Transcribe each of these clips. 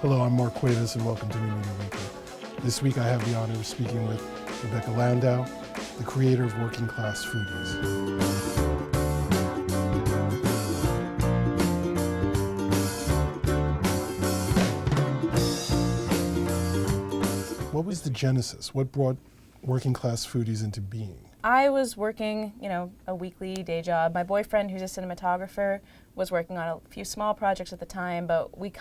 Hello, I'm Mark Cuevas and welcome to New Media Weekly. This week I have the honor of speaking with Rebeca Lando, the creator of Working Class Foodies. What was the genesis? What brought Working Class Foodies into being? I was working, a weekly day job. My boyfriend, who's a cinematographer, was working on a few small projects at the time, but we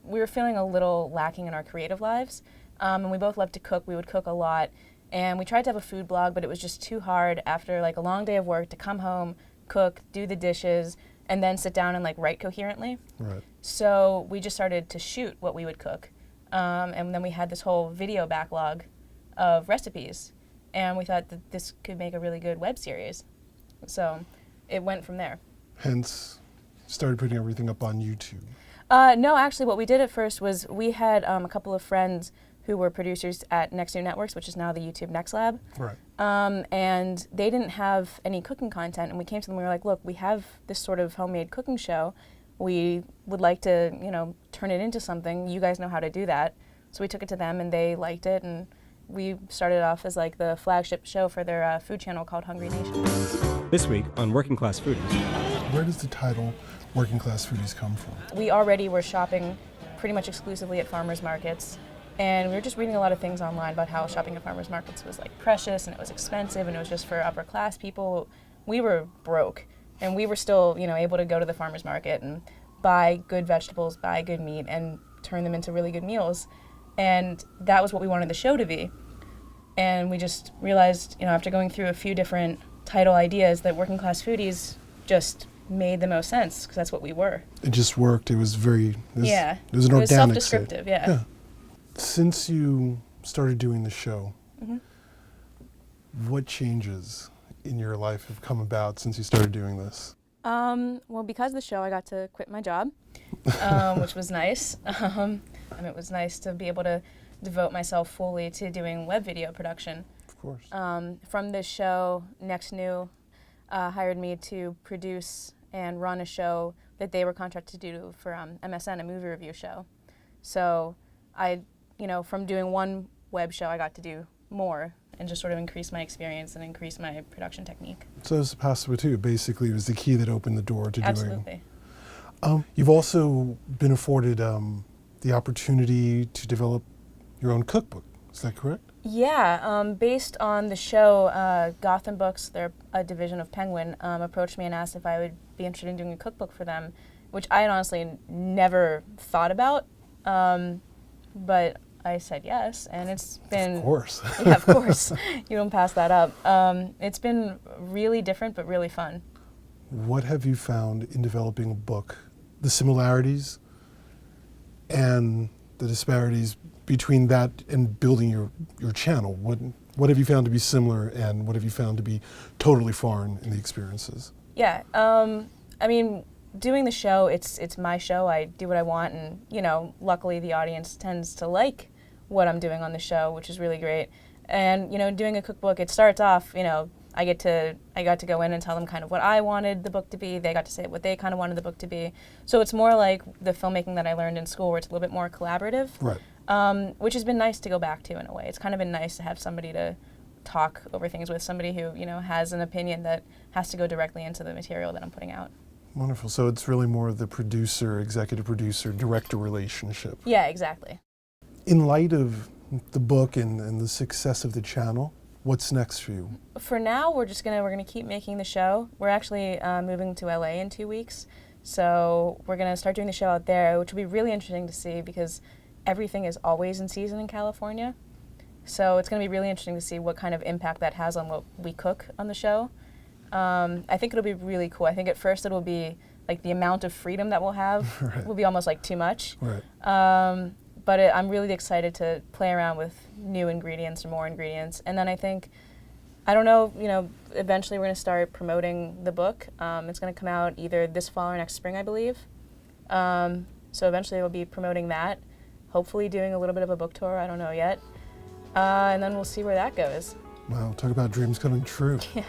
were feeling a little lacking in our creative lives. And we both loved to cook. We would cook a lot. And we tried to have a food blog, but it was just too hard after like a long day of work to come home, cook, do the dishes, and then sit down and write coherently. Right. So we just started to shoot what we would cook. And then we had this whole video backlog of recipes. And we thought that this could make a really good web series. So it went from there. Hence, started putting everything up on YouTube. No, actually what we did at first was we had a couple of friends who were producers at Next New Networks, which is now the YouTube Next Lab. Right. And they didn't have any cooking content. And we came to them and we were like, look, we have this sort of homemade cooking show. We would like to, turn it into something. You guys know how to do that. So we took it to them and they liked it. And we started off as the flagship show for their food channel called Hungry Nation. This week on Working Class Foodies. Where does the title Working Class Foodies come from? We already were shopping pretty much exclusively at farmers markets, and we were just reading a lot of things online about how shopping at farmers markets was precious and it was expensive and it was just for upper class people. We were broke, and we were still able to go to the farmers market and buy good vegetables, buy good meat, and turn them into really good meals. And that was what we wanted the show to be. And we just realized, after going through a few different title ideas, that Working Class Foodies just made the most sense, because that's what we were. It just worked. It was very, it was an it was organic self-descriptive, yeah. Since you started doing the show, Mm-hmm. what changes in your life have come about since you started doing this? Well, because of the show, I got to quit my job, which was nice. And it was nice to be able to devote myself fully to doing web video production. Of course. From this show, Next New hired me to produce and run a show that they were contracted to do for MSN, a movie review show. So from doing one web show, I got to do more and just sort of increase my experience and increase my production technique. So it's possible too. Basically, it was the key that opened the door to doing. Absolutely. You've also been afforded the opportunity to develop your own cookbook. Is that correct? Yeah, based on the show, Gotham Books, they're a division of Penguin, approached me and asked if I would be interested in doing a cookbook for them, which I had honestly never thought about, but I said yes, and it's been... Of course. Yeah, of course. You don't pass that up. It's been really different, but really fun. What have you found in developing a book, the similarities and the disparities between that and building your channel? What have you found to be similar, and what have you found to be totally foreign in the experiences? Yeah, I mean, doing the show, it's my show. I do what I want, and luckily the audience tends to like what I'm doing on the show, which is really great. And doing a cookbook, it starts off, I got to go in and tell them kind of what I wanted the book to be. They got to say what they kind of wanted the book to be. So it's more like the filmmaking that I learned in school, where it's a little bit more collaborative. Right. Which has been nice to go back to in a way. It's kind of been nice to have somebody to talk over things with, somebody who has an opinion that has to go directly into the material that I'm putting out. Wonderful. So it's really more the producer, executive producer, director relationship. Yeah, exactly. In light of the book and the success of the channel, what's next for you? For now, we're gonna keep making the show. We're actually moving to LA in 2 weeks, so we're gonna start doing the show out there, which will be really interesting to see because everything is always in season in California. So it's gonna be really interesting to see what kind of impact that has on what we cook on the show. I think it'll be really cool. I think at first it'll be the amount of freedom that we'll have Right. will be almost too much. Right. But I'm really excited to play around with new ingredients or more ingredients. And then I think, I don't know, eventually we're going to start promoting the book. It's going to come out either this fall or next spring, I believe. So eventually we'll be promoting that, hopefully doing a little bit of a book tour, I don't know yet. And then we'll see where that goes. Wow, talk about dreams coming true. Yeah.